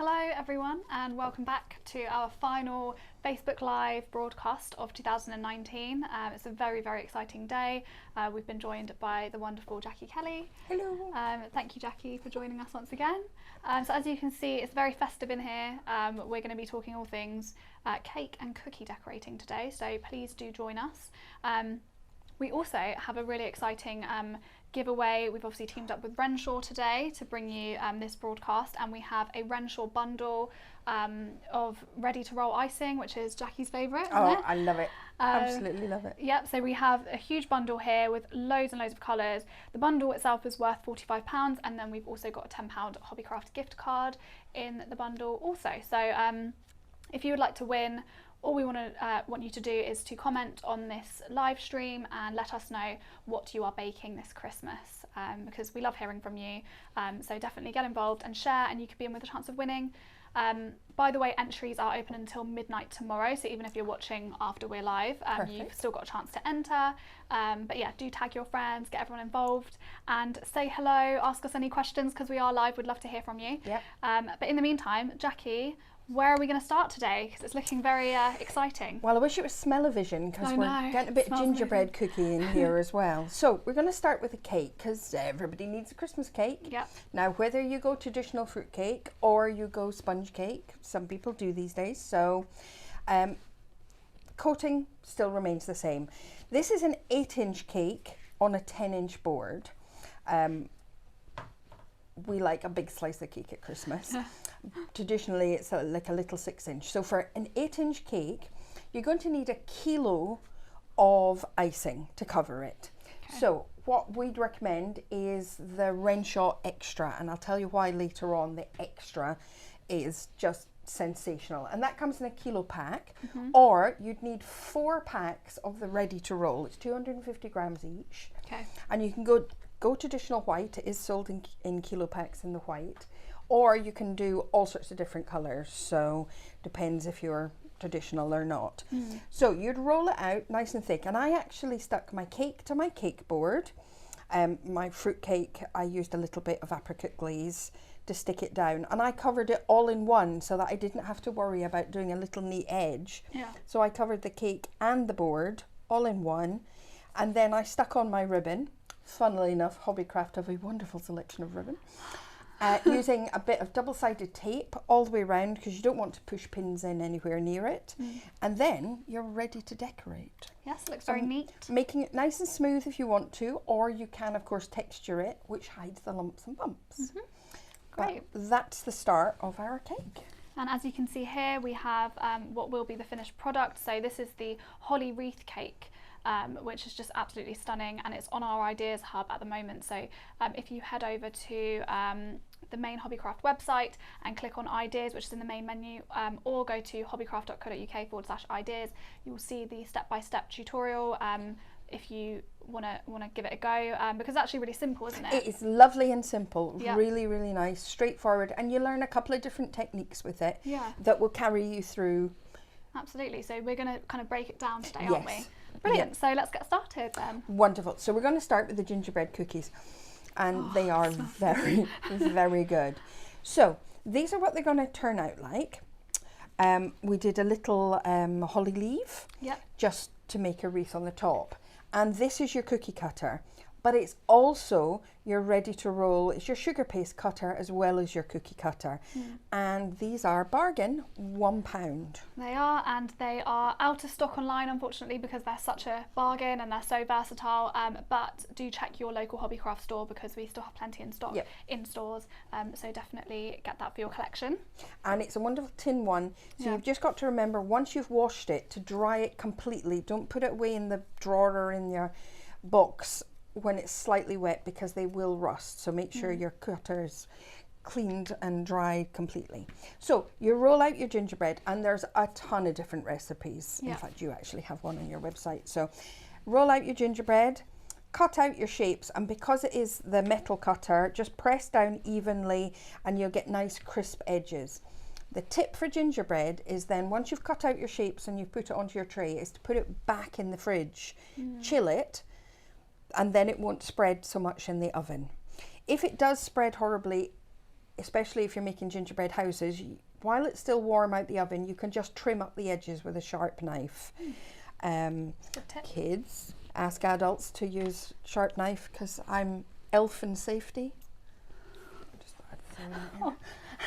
Hello everyone and welcome back to our final Facebook Live broadcast of 2019. It's a very, very exciting day. We've been joined by the wonderful Jackie Kelly. Hello. Thank you, Jackie, for joining us once again. So as you can see, it's very festive in here. We're going to be talking all things cake and cookie decorating today, so please do join us. We also have a really exciting giveaway. We've obviously teamed up with Renshaw today to bring you this broadcast, and we have a Renshaw bundle of ready to roll icing, which is Jackie's favourite, isn't it? I love it. Absolutely love it. Yep, so we have a huge bundle here with loads and loads of colours. The bundle itself is worth £45, and then we've also got a £10 Hobbycraft gift card in the bundle also. So if you would like to win, all we want you to do is to comment on this live stream and let us know what you are baking this Christmas, because we love hearing from you. So definitely get involved and share, and you could be in with a chance of winning. By the way, entries are open until midnight tomorrow, so even if you're watching after we're live, you've still got a chance to enter. But yeah, do tag your friends, get everyone involved, and say hello, ask us any questions, because we are live. We'd love to hear from you. Yep. But in the meantime, Jackie, where are we going to start today? Because it's looking very exciting. Well, I wish it was smell-o-vision, because we're getting a bit of gingerbread cookie in here as well. So we're going to start with a cake, because everybody needs a Christmas cake. Yep. Now, whether you go traditional fruit cake or you go sponge cake, some people do these days, so coating still remains the same. This is an 8-inch cake on a 10-inch board. We like a big slice of cake at Christmas. Traditionally, it's like a little 6-inch. So for an 8-inch cake, you're going to need a kilo of icing to cover it. Okay. So what we'd recommend is the Renshaw Extra, and I'll tell you why later on. The Extra is just sensational, and that comes in a kilo pack. Or you'd need 4 packs of the ready to roll. It's 250 grams each. Okay. And you can go traditional white. It is sold in kilo packs in the white, or you can do all sorts of different colours, so depends if you're traditional or not. So you'd roll it out nice and thick, and I actually stuck my cake to my cake board. My fruit cake, I used a little bit of apricot glaze to stick it down, and I covered it all in one so that I didn't have to worry about doing a little neat edge. So I covered the cake and the board all in one, and then I stuck on my ribbon. Funnily enough, Hobbycraft have a wonderful selection of ribbon. Using a bit of double-sided tape all the way around, because you don't want to push pins in anywhere near it. And then you're ready to decorate. Yes, looks very neat. Making it nice and smooth if you want to, or you can of course texture it, which hides the lumps and bumps. Great. But that's the start of our cake. And as you can see here, we have what will be the finished product. So this is the holly wreath cake, which is just absolutely stunning, and it's on our ideas hub at the moment. So if you head over to the main Hobbycraft website and click on ideas, which is in the main menu, or go to hobbycraft.co.uk/ideas, you will see the step-by-step tutorial if you want to give it a go, because it's actually really simple, isn't it? It is lovely and simple. Yep. Really, really nice, straightforward, and you learn a couple of different techniques with it that will carry you through. Absolutely. So we're going to kind of break it down today, aren't we? Brilliant. Yep. So let's get started then. Wonderful. So we're going to start with the gingerbread cookies, and they are very, very good. So these are what they're going to turn out like. We did a little holly leaf, just to make a wreath on the top. And this is your cookie cutter, but it's also your ready to roll. It's your sugar paste cutter as well as your cookie cutter. And these are bargain, £1. They are, and they are out of stock online, unfortunately, because they're such a bargain and they're so versatile. But do check your local Hobbycraft store, because we still have plenty in stock in stores. So definitely get that for your collection. And it's a wonderful tin one. So you've just got to remember, once you've washed it, to dry it completely. Don't put it away in the drawer or in your box when it's slightly wet, because they will rust. So make sure your cutter's cleaned and dried completely. So you roll out your gingerbread, and there's a ton of different recipes. In fact, you actually have one on your website. So roll out your gingerbread, cut out your shapes, and because it is the metal cutter, just press down evenly and you'll get nice crisp edges. The tip for gingerbread is then, once you've cut out your shapes and you've put it onto your tray, is to put it back in the fridge, chill it, and then it won't spread so much in the oven. If it does spread horribly, especially if you're making gingerbread houses, while it's still warm out the oven, you can just trim up the edges with a sharp knife. Kids, ask adults to use sharp knife because I'm elf and safety. Just thought I'd throw that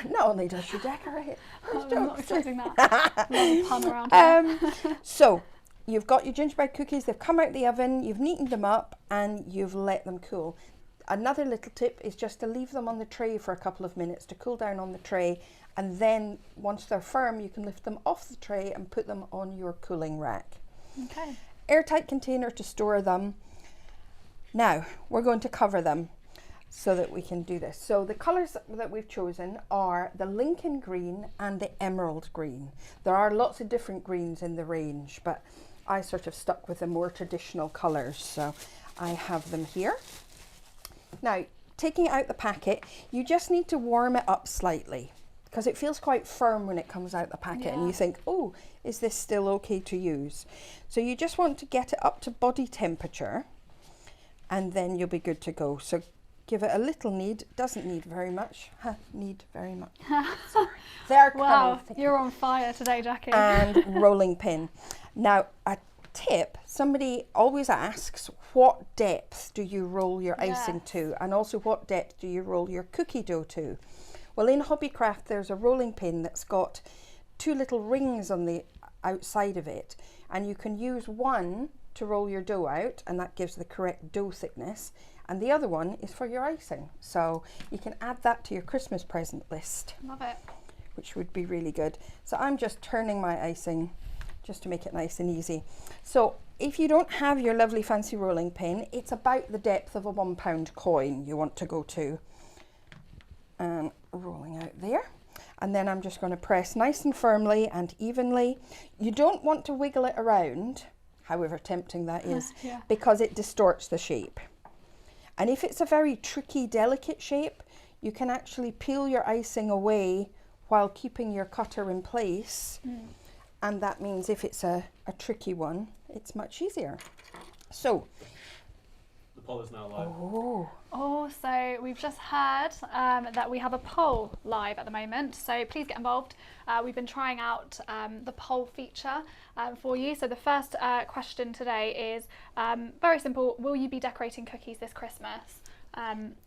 in. Not only does she decorate. I'm not expecting that. Love a pun around here. So you've got your gingerbread cookies, they've come out the oven, you've neatened them up and you've let them cool. Another little tip is just to leave them on the tray for a couple of minutes to cool down on the tray, and then once they're firm you can lift them off the tray and put them on your cooling rack. Okay. Airtight container to store them. Now we're going to cover them so that we can do this. So the colours that we've chosen are the Lincoln green and the emerald green. There are lots of different greens in the range, but I sort of stuck with the more traditional colours, so I have them here. Now, taking out the packet, you just need to warm it up slightly because it feels quite firm when it comes out the packet, and you think, oh, is this still okay to use? So you just want to get it up to body temperature and then you'll be good to go. So give it a little knead, doesn't need very much, need very much. They're wow, you're on fire today, Jackie. And rolling pin. Now, a tip, somebody always asks, what depth do you roll your icing to? And also, what depth do you roll your cookie dough to? Well, in Hobbycraft, there's a rolling pin that's got two little rings on the outside of it, and you can use one to roll your dough out, and that gives the correct dough thickness, and the other one is for your icing. So you can add that to your Christmas present list. Love it. Which would be really good. So I'm just turning my icing just to make it nice and easy. So if you don't have your lovely fancy rolling pin, it's about the depth of a £1 coin you want to go to. And rolling out there. And then I'm just going to press nice and firmly and evenly. You don't want to wiggle it around, however tempting that is, because it distorts the shape. And if it's a very tricky, delicate shape, you can actually peel your icing away while keeping your cutter in place. And that means if it's a tricky one, it's much easier. So, the poll is now live. Oh, so we've just heard that we have a poll live at the moment, so please get involved. We've been trying out the poll feature for you. So the first question today is very simple. Will you be decorating cookies this Christmas?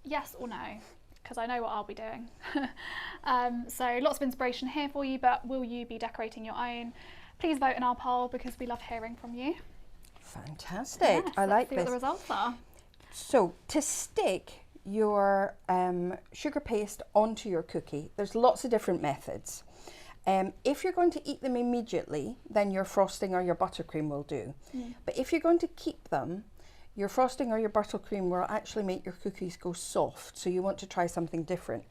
Yes or no? Because I know what I'll be doing. So lots of inspiration here for you, but will you be decorating your own? Please vote in our poll because we love hearing from you. Fantastic. I like see this. What the results are. So to stick your sugar paste onto your cookie, there's lots of different methods. If you're going to eat them immediately, then your frosting or your buttercream will do. But if you're going to keep them, your frosting or your buttercream will actually make your cookies go soft, so you want to try something different.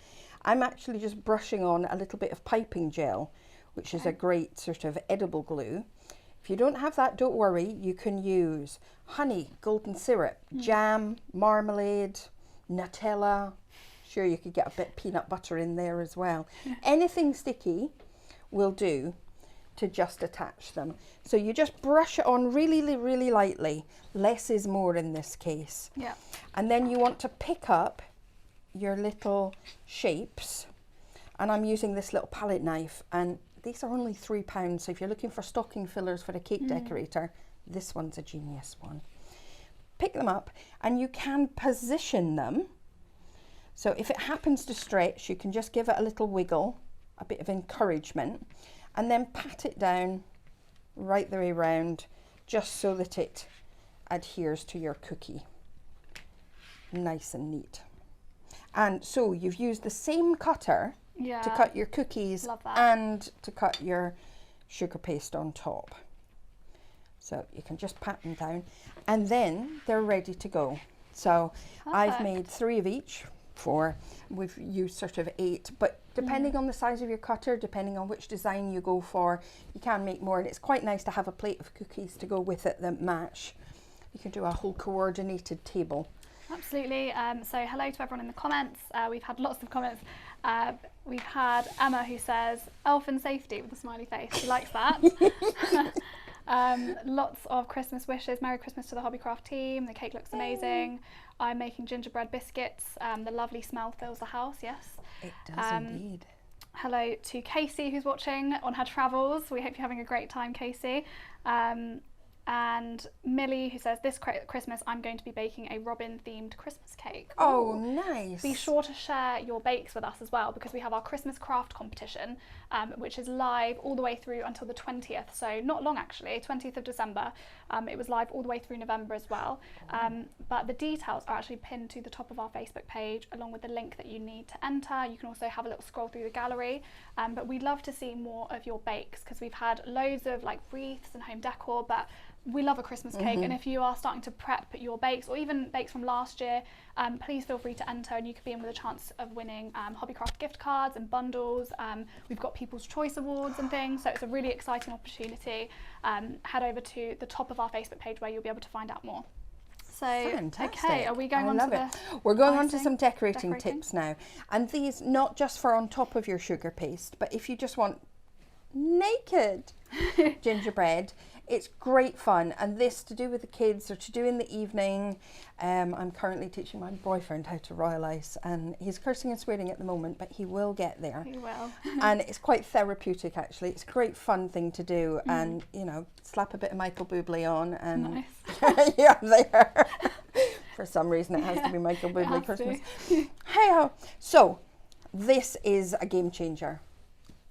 I'm actually just brushing on a little bit of piping gel, which is a great sort of edible glue. If you don't have that, don't worry, you can use honey, golden syrup, jam, marmalade, Nutella. Sure, you could get a bit of peanut butter in there as well. Anything sticky will do to just attach them. So you just brush it on really, really lightly. Less is more in this case. Yeah. And then you want to pick up your little shapes. And I'm using this little palette knife, and these are only £3. So if you're looking for stocking fillers for a cake decorator, this one's a genius one. Pick them up and you can position them. So if it happens to stretch, you can just give it a little wiggle, a bit of encouragement, and then pat it down right the way round, just so that it adheres to your cookie. Nice and neat. And so you've used the same cutter to cut your cookies and to cut your sugar paste on top. So you can just pat them down and then they're ready to go. So I've made 3 of each, 4. We've used sort of 8, but depending on the size of your cutter, depending on which design you go for, you can make more, and it's quite nice to have a plate of cookies to go with it that match. You can do a whole coordinated table. Absolutely. So hello to everyone in the comments. We've had lots of comments. We've had Emma who says elf and safety with a smiley face. She likes that. Lots of Christmas wishes. Merry Christmas to the Hobbycraft team. The cake looks amazing. I'm making gingerbread biscuits. The lovely smell fills the house, yes. It does indeed. Hello to Casey, who's watching on her travels. We hope you're having a great time, Casey. And Millie, who says, this Christmas I'm going to be baking a Robin themed Christmas cake. Oh, Ooh. nice. Be sure to share your bakes with us as well, because we have our Christmas craft competition, which is live all the way through until the 20th. So not long actually, 20th of December. It was live all the way through November as well. But the details are actually pinned to the top of our Facebook page, along with the link that you need to enter. You can also have a little scroll through the gallery. But we'd love to see more of your bakes, because we've had loads of like wreaths and home decor, but we love a Christmas cake. And if you are starting to prep your bakes, or even bakes from last year, please feel free to enter, and you could be in with a chance of winning Hobbycraft gift cards and bundles. We've got People's Choice Awards and things, so it's a really exciting opportunity. Head over to the top of our Facebook page where you'll be able to find out more. So, fantastic. okay, are we going on to the We're going on to icing? some decorating tips now. And these, not just for on top of your sugar paste, but if you just want naked gingerbread, it's great fun. And this to do with the kids or to do in the evening. I'm currently teaching my boyfriend how to royal ice, and he's cursing and swearing at the moment, but he will get there. He will. And it's quite therapeutic actually. It's a great fun thing to do, and you know, slap a bit of Michael Bublé on and Nice. yeah, there. For some reason it has to be Michael Bublé Christmas. Hey-ho. So this is a game changer.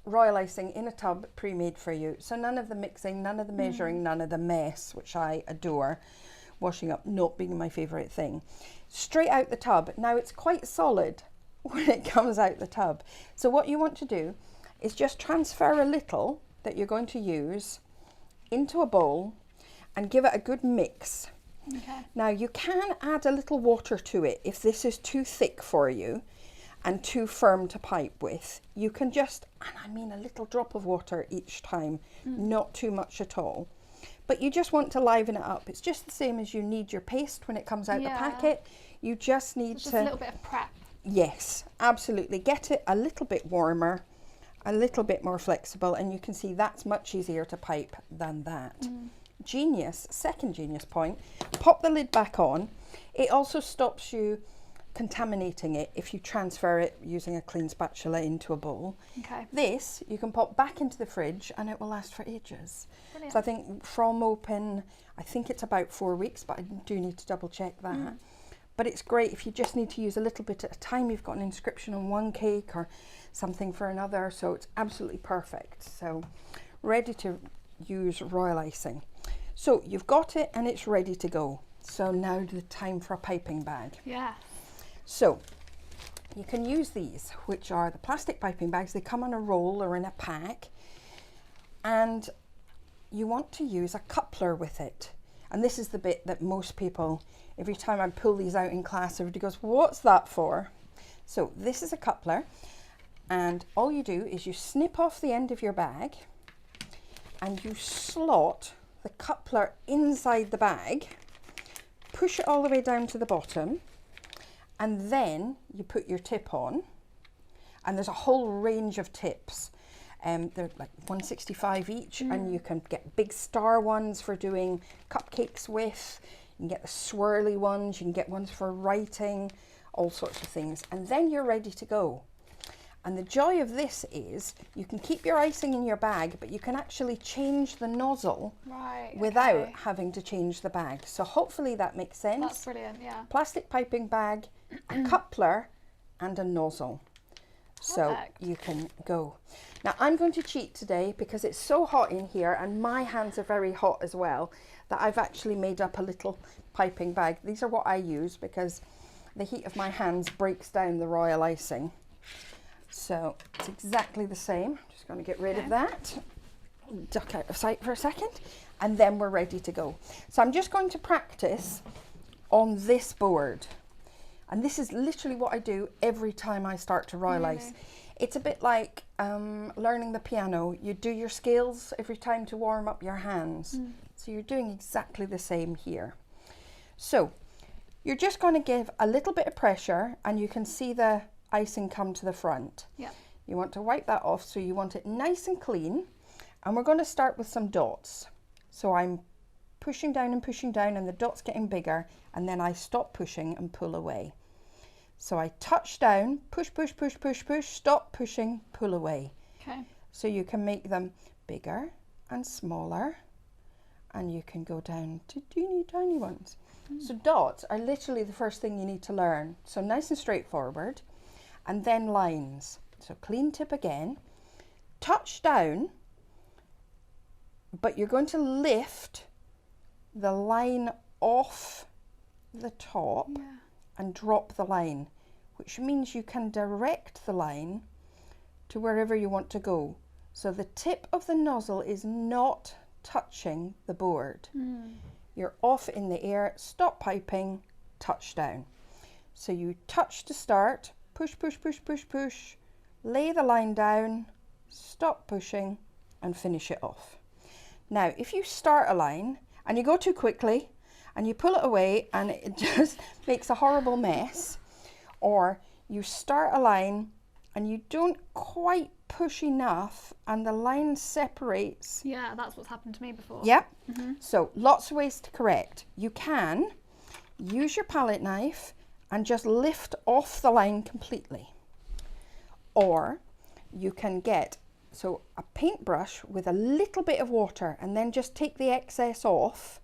Royal icing in a tub, pre-made for you. So none of the mixing, none of the measuring, none of the mess, which I adore. Washing up not being my favourite thing. Straight out the tub. Now it's quite solid when it comes out the tub. So what you want to do is just transfer a little that you're going to use into a bowl and give it a good mix. Okay. Now you can add a little water to it if this is too thick for you and too firm to pipe with. You can just, and I mean a little drop of water each time, not too much at all. But you just want to liven it up. It's just the same as you need your paste when it comes out the packet. You just need Just to... a little bit of prep. Yes, absolutely. Get it a little bit warmer, a little bit more flexible, and you can see that's much easier to pipe than that. Genius, second genius point, pop the lid back on. It also stops you contaminating it if you transfer it using a clean spatula into a bowl. Okay. This you can pop back into the fridge and it will last for ages. Brilliant. So I think from open, I think it's about 4 weeks, but I do need to double check that. But it's great if you just need to use a little bit at a time. You've got an inscription on one cake or something for another, so it's absolutely perfect. So ready to use royal icing. So you've got it and it's ready to go. So now the time for a piping bag. Yeah. So you can use these, which are the plastic piping bags. They come on a roll or in a pack, and you want to use a coupler with it. And this is the bit that most people, every time I pull these out in class, everybody goes, what's that for? So this is a coupler, and all you do is you snip off the end of your bag and you slot the coupler inside the bag, push it all the way down to the bottom, and then you put your tip on. And there's a whole range of tips. They're like $1.65 each, and you can get big star ones for doing cupcakes with. You can get the swirly ones, you can get ones for writing, all sorts of things. And then you're ready to go. And the joy of this is you can keep your icing in your bag, but you can actually change the nozzle without having to change the bag. So hopefully that makes sense. That's brilliant, yeah. Plastic piping bag, a coupler, and a nozzle. So Perfect. you can go. Now I'm going to cheat today because it's so hot in here and my hands are very hot as well, that I've actually made up a little piping bag. These are what I use because the heat of my hands breaks down the royal icing. So it's exactly the same. I'm just going to get rid of that, duck out of sight for a second, and then we're ready to go. So I'm just going to practice on this board. And this is literally what I do every time I start to royal ice. It's a bit like learning the piano. You do your scales every time to warm up your hands. So you're doing exactly the same here. So you're just going to give a little bit of pressure and you can see the icing come to the front. Yeah. You want to wipe that off, so you want it nice and clean. And we're going to start with some dots. So I'm pushing down and the dot's getting bigger, and then I stop pushing and pull away. So I touch down, push, push, push, push, push, stop pushing, pull away. Okay. So you can make them bigger and smaller, and you can go down to teeny tiny ones. So dots are literally the first thing you need to learn. So nice and straightforward, and then lines. So clean tip again, touch down, but you're going to lift the line off the top and drop the line, which means you can direct the line to wherever you want to go. So the tip of the nozzle is not touching the board. You're off in the air, stop piping, touch down. So you touch to start, push, push, push, push, push, lay the line down, stop pushing, and finish it off. Now, if you start a line and you go too quickly and you pull it away and it just makes a horrible mess, or you start a line and you don't quite push enough and the line separates. Yeah, that's what's happened to me before. Yep. So lots of ways to correct. You can use your palette knife and just lift off the line completely. Or you can get a paintbrush with a little bit of water and then just take the excess off.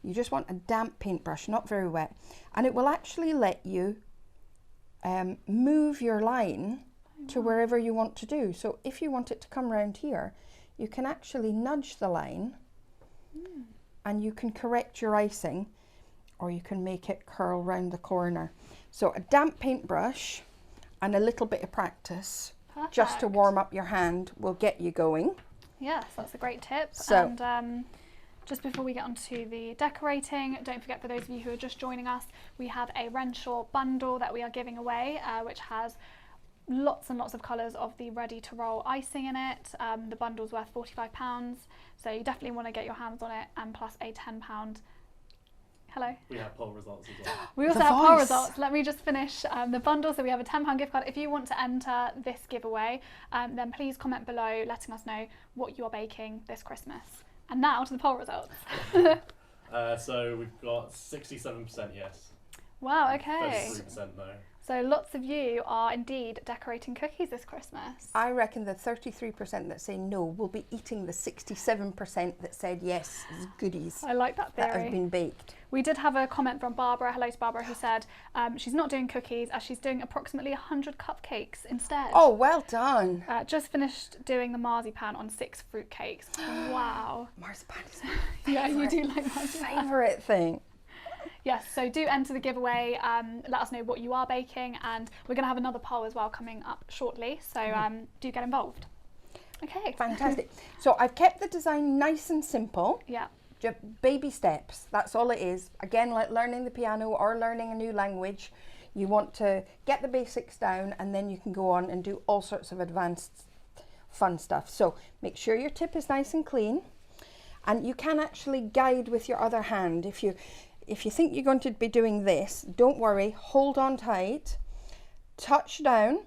You just want a damp paintbrush, not very wet, and it will actually let you move your line to wherever you want to do. So if you want it to come around here, you can actually nudge the line and you can correct your icing, or you can make it curl round the corner. So a damp paintbrush and a little bit of practice just to Perfect. warm up your hand will get you going. Yes, that's a great tip. So- And just before we get onto the decorating, don't forget, for those of you who are just joining us, we have a Renshaw bundle that we are giving away, which has lots and lots of colours of the ready to roll icing in it. The bundle's worth £45, so you definitely want to get your hands on it, and plus a £10. Hello. We have poll results as well. We also The have poll voice. results. Let me just finish the bundle. So we have a £10 gift card. If you want to enter this giveaway, then please comment below letting us know what you are baking this Christmas. And now to the poll results. So we've got 67% yes, Wow, okay. 33% no. So lots of you are indeed decorating cookies this Christmas. I reckon the 33% that say no will be eating the 67% that said yes as goodies I like that that theory. have been baked. We did have a comment from Barbara, hello to Barbara, who said she's not doing cookies as she's doing approximately 100 cupcakes instead. Oh, well done. Just finished doing the marzipan on 6 fruit cakes. Wow. Marzipan is Yeah, you favourite- do like marzipan. favourite thing. Yes, so do enter the giveaway. Let us know what you are baking, and we're going to have another poll as well coming up shortly. So do get involved. Okay. Fantastic. So I've kept the design nice and simple. Yeah. Just baby steps. That's all it is. Again, like learning the piano or learning a new language, you want to get the basics down, and then you can go on and do all sorts of advanced fun stuff. So make sure your tip is nice and clean, and you can actually guide with your other hand. If you think you're going to be doing this, don't worry, hold on tight, touch down,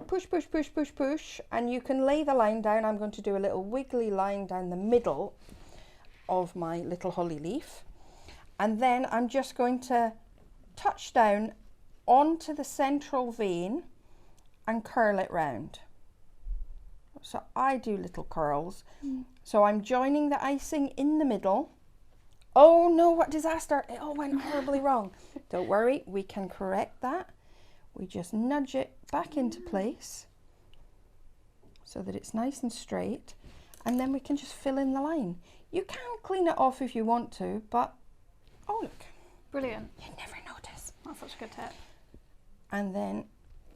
push, push, push, push, push, and you can lay the line down. I'm going to do a little wiggly line down the middle of my little holly leaf, and then I'm just going to touch down onto the central vein and curl it round. So I do little curls. So I'm joining the icing in the middle. Oh no, what disaster! It all went horribly wrong. Don't worry, we can correct that. We just nudge it back into place so that it's nice and straight, and then we can just fill in the line. You can clean it off if you want to, but oh look, Brilliant. you never notice. That's such a good tip. And then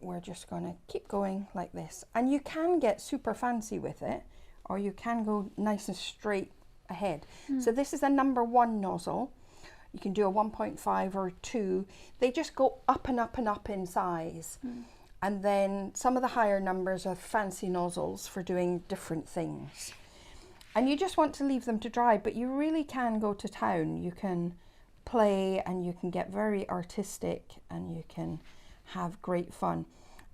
we're just going to keep going like this. And you can get super fancy with it, or you can go nice and straight ahead. So this is a number 1 nozzle. You can do a 1.5 or 2. They just go up and up and up in size. And then some of the higher numbers are fancy nozzles for doing different things. And you just want to leave them to dry, but you really can go to town. You can play and you can get very artistic and you can have great fun.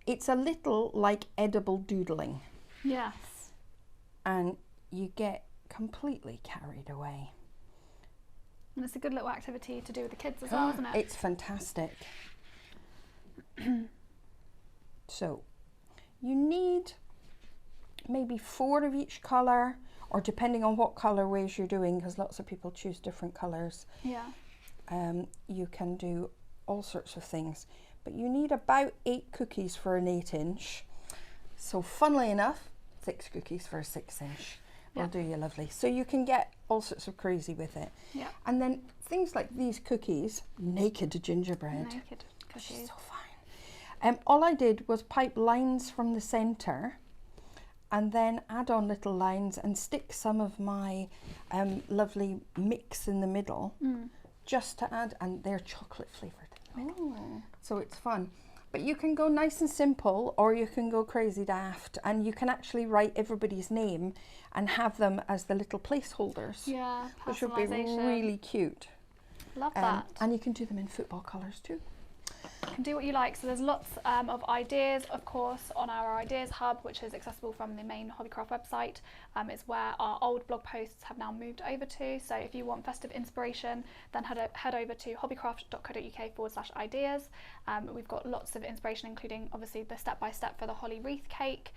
It's a little like edible doodling, Yes. and you get completely carried away. And it's a good little activity to do with the kids as well, isn't it? It's fantastic. So you need maybe 4 of each colour, or depending on what colourways you're doing, because lots of people choose different colours. Yeah. You can do all sorts of things, but you need about 8 cookies for an 8-inch. So funnily enough, 6 cookies for a 6-inch will do you lovely. So you can get all sorts of crazy with it. Yeah. And then things like these cookies, naked gingerbread. Naked Which cookies. is so fine. All I did was pipe lines from the centre and then add on little lines and stick some of my lovely mix in the middle just to add, and they're chocolate flavoured. Oh. So it's fun. But you can go nice and simple, or you can go crazy daft, and you can actually write everybody's name and have them as the little placeholders, Yeah. which would be Personalisation. really cute. Love that. And you can do them in football colours too. You can do what you like. So there's lots of ideas, of course, on our Ideas Hub, which is accessible from the main Hobbycraft website. It's where our old blog posts have now moved over to. So if you want festive inspiration, then head over to hobbycraft.co.uk/ideas. We've got lots of inspiration, including obviously the step-by-step for the holly wreath cake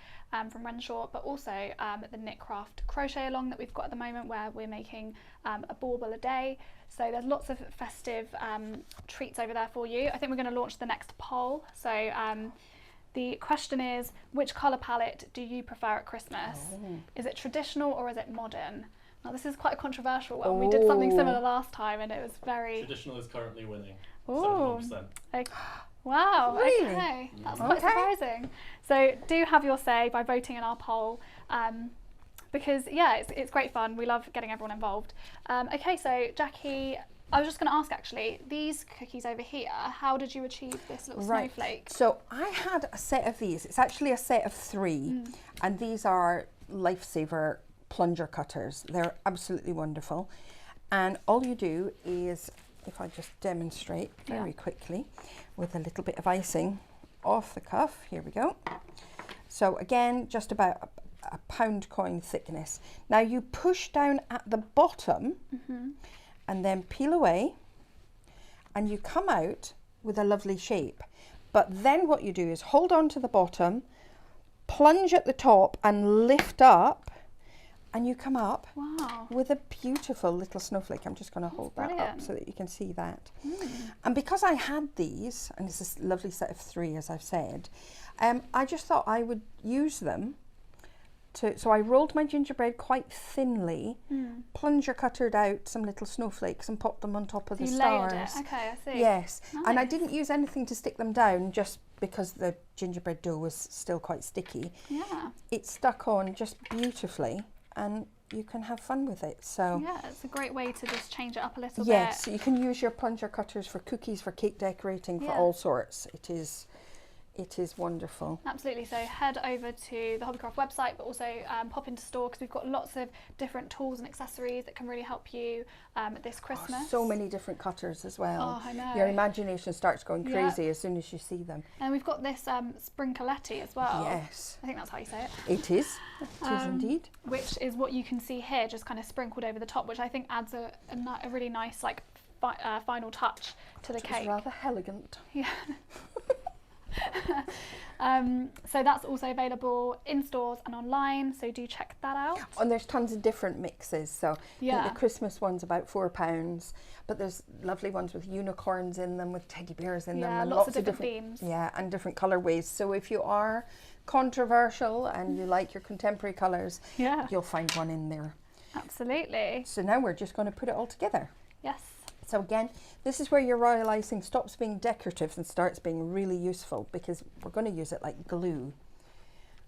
from Renshaw, but also the Knitcraft crochet along that we've got at the moment, where we're making a bauble a day. So there's lots of festive treats over there for you. I think we're going to launch the next poll. So the question is, which colour palette do you prefer at Christmas? Is it traditional or is it modern? Now this is quite a controversial one. We did something similar last time and it was very... Traditional is currently winning. Ooh. 71%. Okay. Wow, Really? okay. That's quite surprising. So do have your say by voting in our poll. Because yeah, it's great fun. We love getting everyone involved. Okay, so Jackie, I was just going to ask actually, these cookies over here, how did you achieve this little snowflake? So I had a set of these. It's actually a set of 3, and these are Lifesaver plunger cutters. They're absolutely wonderful. And all you do is, if I just demonstrate very quickly with a little bit of icing off the cuff, here we go. So again, just about a pound coin thickness. Now you push down at the bottom and then peel away, and you come out with a lovely shape. But then what you do is hold on to the bottom, plunge at the top and lift up, and you come up with a beautiful little snowflake. I'm just going to hold that up so that you can see that. And because I had these, and it's this lovely set of 3 as I've said, I just thought I would use them so I rolled my gingerbread quite thinly, plunger cuttered out some little snowflakes and popped them on top of the stars. Layered it. Okay, I see. Yes, Nice. and I didn't use anything to stick them down just because the gingerbread dough was still quite sticky. Yeah. It stuck on just beautifully, and you can have fun with it. So yeah, it's a great way to just change it up a little yes, bit. you can use your plunger cutters for cookies, for cake decorating, for all sorts. It is wonderful. Absolutely. So head over to the Hobbycraft website, but also pop into store, because we've got lots of different tools and accessories that can really help you this Christmas. So many different cutters as well. Oh, I know. Your imagination starts going crazy as soon as you see them. And we've got this Sprinkletti as well. Yes. I think that's how you say it. It is. It is indeed. Which is what you can see here, just kind of sprinkled over the top, which I think adds a really nice like final touch to the cake. It's rather elegant. Yeah. So that's also available in stores and online, so do check that out. And there's tons of different mixes. So I think the Christmas one's about £4, but there's lovely ones with unicorns in them, with teddy bears in them, and lots of different themes. Yeah, and different colourways. So if you are controversial and you like your contemporary colours, you'll find one in there. Absolutely. So now we're just going to put it all together. Yes. So again, this is where your royal icing stops being decorative and starts being really useful, because we're going to use it like glue.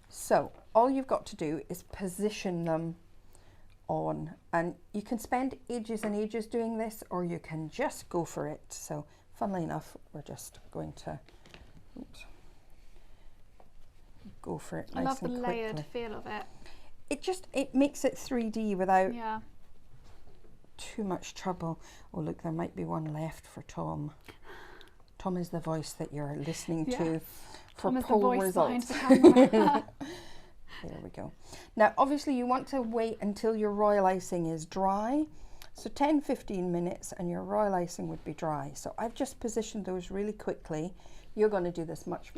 So all you've got to do is position them on, and you can spend ages and ages doing this, or you can just go for it. So funnily enough, we're just going to go for it nice and quickly. I love the layered feel of it. It makes it 3D without too much trouble. Oh look, there might be one left for Tom. Tom is the voice that you're listening to for Tom is poll the voice results. behind the camera. There we go. Now, obviously you want to wait until your royal icing is dry. So 10-15 minutes and your royal icing would be dry. So I've just positioned those really quickly. You're going to do this much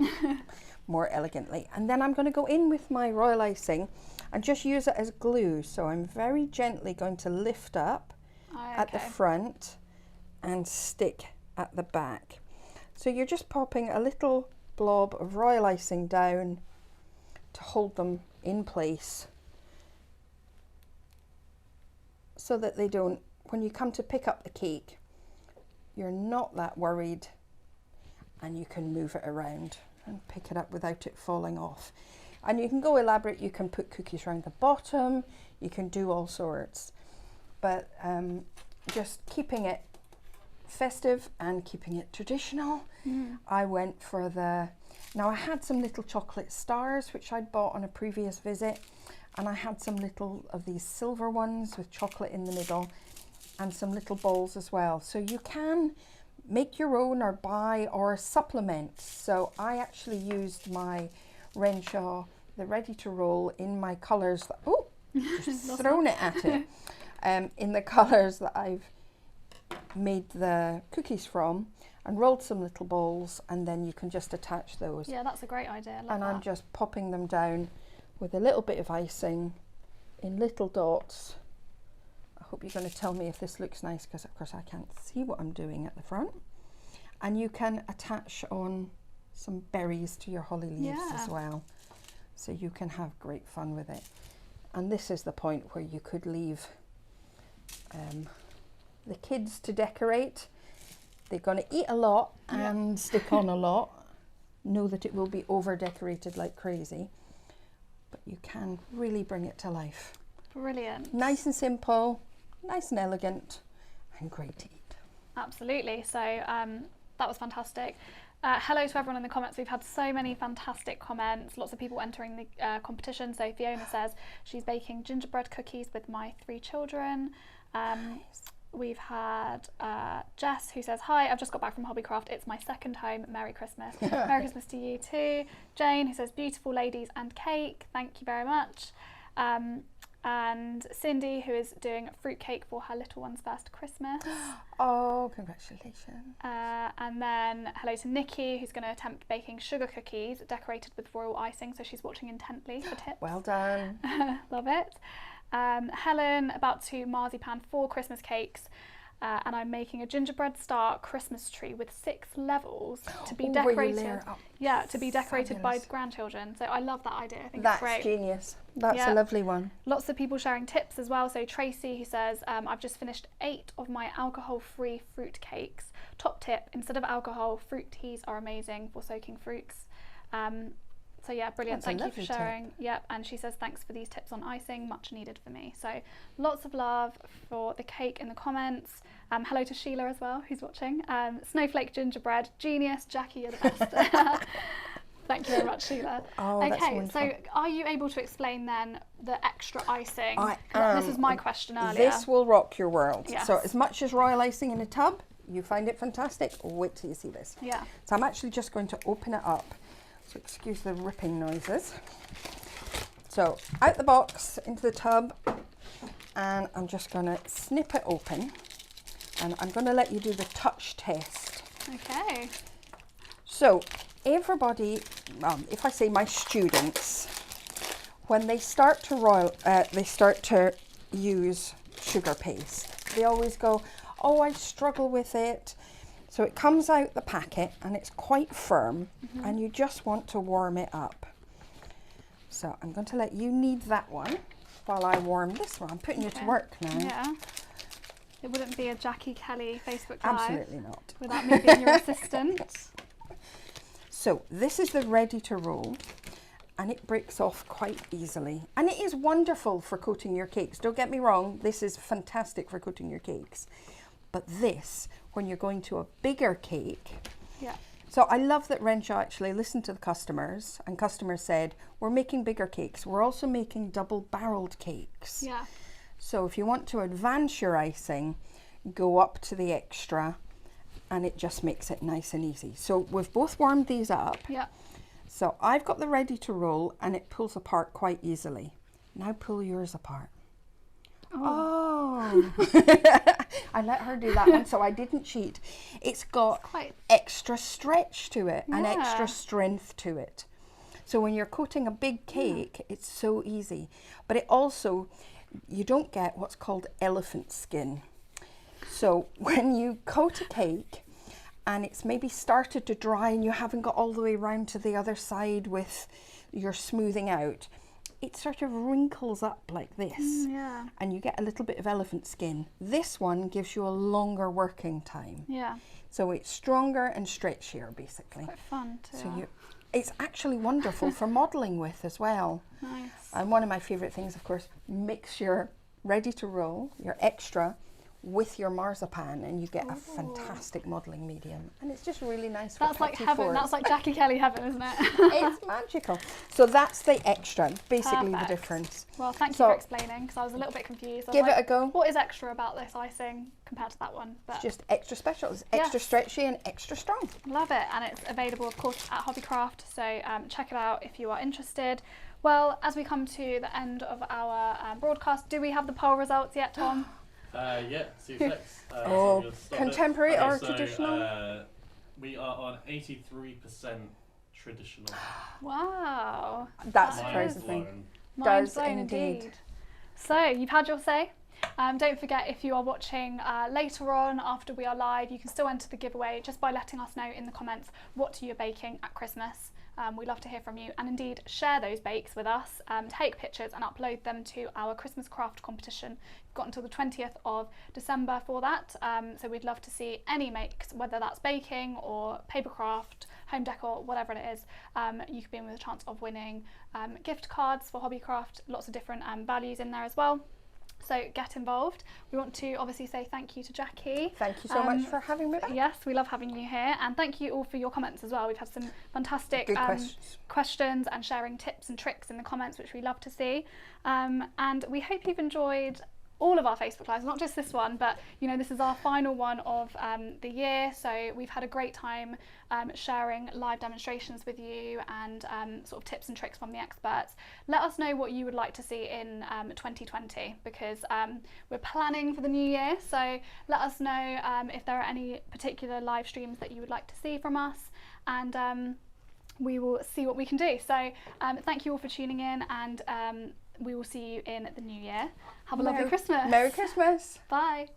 more elegantly. And then I'm going to go in with my royal icing and just use it as glue. So I'm very gently going to lift up at the front and stick at the back. So you're just popping a little blob of royal icing down to hold them in place so that they don't, when you come to pick up the cake, you're not that worried and you can move it around and pick it up without it falling off. And you can go elaborate, you can put cookies around the bottom, you can do all sorts, but just keeping it festive and keeping it traditional. I went for now I had some little chocolate stars which I'd bought on a previous visit, and I had some little of these silver ones with chocolate in the middle and some little balls as well. So you can make your own or buy or supplement. So I actually used my Renshaw, the ready to roll, in my colours that, oh, just thrown it at it, in the colours that I've made the cookies from, and rolled some little balls, and then you can just attach those. Yeah, that's a great idea. I love and that. I'm just popping them down with a little bit of icing in little dots. I hope you're going to tell me if this looks nice, because of course I can't see what I'm doing at the front. And you can attach on some berries to your holly leaves as well, so you can have great fun with it. And this is the point where you could leave the kids to decorate. They're going to eat a lot and stick on a lot. Know that it will be over decorated like crazy, but you can really bring it to life. Brilliant. Nice and simple, nice and elegant, and great to eat. Absolutely. So that was fantastic. Hello to everyone in the comments. We've had so many fantastic comments, lots of people entering the competition. So Fiona says she's baking gingerbread cookies with my 3 children. Nice. We've had Jess, who says, hi, I've just got back from Hobbycraft. It's my second home. Merry Christmas. Merry Christmas to you too. Jane, who says, beautiful ladies and cake. Thank you very much. And Cindy, who is doing fruitcake for her little one's first Christmas. Oh, congratulations. And then hello to Nikki, who's going to attempt baking sugar cookies decorated with royal icing. So she's watching intently for tips. Well done. Love it. Helen, about to marzipan 4 Christmas cakes, and I'm making a gingerbread star Christmas tree with 6 levels to be decorated. To be decorated by grandchildren. So I love that idea. I think it's great. That's genius. That's a lovely one. Lots of people sharing tips as well. So Tracy, who says, I've just finished 8 of my alcohol-free fruit cakes. Top tip: instead of alcohol, fruit teas are amazing for soaking fruits. So yeah, brilliant. That's Thank you for sharing. Yep. And she says, thanks for these tips on icing, much needed for me. So lots of love for the cake in the comments. Hello to Sheila as well, who's watching. Snowflake gingerbread, genius. Jackie, you're the best. Thank you very much, Sheila. Oh, that's okay, wonderful. so are you able to explain then the extra icing? I This is my question earlier. This will rock your world. Yes. So as much as royal icing in a tub, you find it fantastic. Wait till you see this. Yeah. So I'm actually just going to open it up. So excuse the ripping noises. So out the box into the tub, and I'm just going to snip it open, and I'm going to let you do the touch test. Okay. So everybody, if I say my students, when they start to use sugar paste, they always go, oh, I struggle with it. So it comes out the packet and it's quite firm, and you just want to warm it up. So I'm going to let you knead that one while I warm this one. I'm putting you to work now. Yeah. It wouldn't be a Jackie Kelly Facebook Live. Absolutely not. Without me being your assistant. So this is the ready to roll, and it breaks off quite easily. And it is wonderful for coating your cakes. Don't get me wrong, this is fantastic for coating your cakes. But this, when you're going to a bigger cake. Yeah. So I love that Renshaw actually listened to the customers, and customers said, we're making bigger cakes. We're also making double-barreled cakes. Yeah. So if you want to advance your icing, go up to the extra, and it just makes it nice and easy. So we've both warmed these up. Yeah. So I've got the ready to roll and it pulls apart quite easily. Now pull yours apart. Oh. I let her do that one, so I didn't cheat. It's got Quite. extra stretch to it and Yeah. extra strength to it. So when you're coating a big cake, it's so easy. But it also, you don't get what's called elephant skin. So when you coat a cake and it's maybe started to dry and you haven't got all the way around to the other side with your smoothing out, it sort of wrinkles up like this. Yeah. And you get a little bit of elephant skin. This one gives you a longer working time. Yeah. So it's stronger and stretchier basically. Quite fun too. So it's actually wonderful for modelling with as well. Nice. And one of my favourite things, of course, mix your ready to roll, your extra, with your marzipan and you get a fantastic modelling medium. And it's just really nice. That's for like petit heaven. fours. That's like Jackie Kelly heaven, isn't it? It's magical. So that's the extra, basically Perfect. the difference. Well, thank you So- for explaining because I was a little bit confused. I was Give it like, a go. What is extra about this icing compared to that one? But It's just extra special. It's extra Yes. stretchy and extra strong. love it, and it's available, of course, at Hobbycraft. So check it out if you are interested. Well, as we come to the end of our broadcast, do we have the poll results yet, Tom? Yeah, C6. Oh, we'll start it. contemporary or so, traditional? We are on 83% traditional. Wow. That That surprises Mind me. blown. Mind Does blown indeed. So you've had your say. Don't forget, if you are watching later on after we are live, you can still enter the giveaway just by letting us know in the comments what you're baking at Christmas. We'd love to hear from you, and indeed share those bakes with us, take pictures and upload them to our Christmas craft competition. You've got until the 20th of December for that, so we'd love to see any makes, whether that's baking or paper craft, home decor, whatever it is. You could be in with a chance of winning gift cards for Hobbycraft, lots of different values in there as well. So get involved. We want to obviously say thank you to Jackie. Thank you so much for having me back. Yes, we love having you here, and thank you all for your comments as well. We've had some fantastic Good questions. questions and sharing tips and tricks in the comments, which we love to see. And we hope you've enjoyed all of our Facebook Lives, not just this one, but you know, this is our final one of the year, so we've had a great time sharing live demonstrations with you and sort of tips and tricks from the experts. Let us know what you would like to see in 2020, because we're planning for the new year, so let us know if there are any particular live streams that you would like to see from us, and we will see what we can do. So thank you all for tuning in, and we will see you in the new year. Have a lovely Christmas. Merry Christmas. Bye.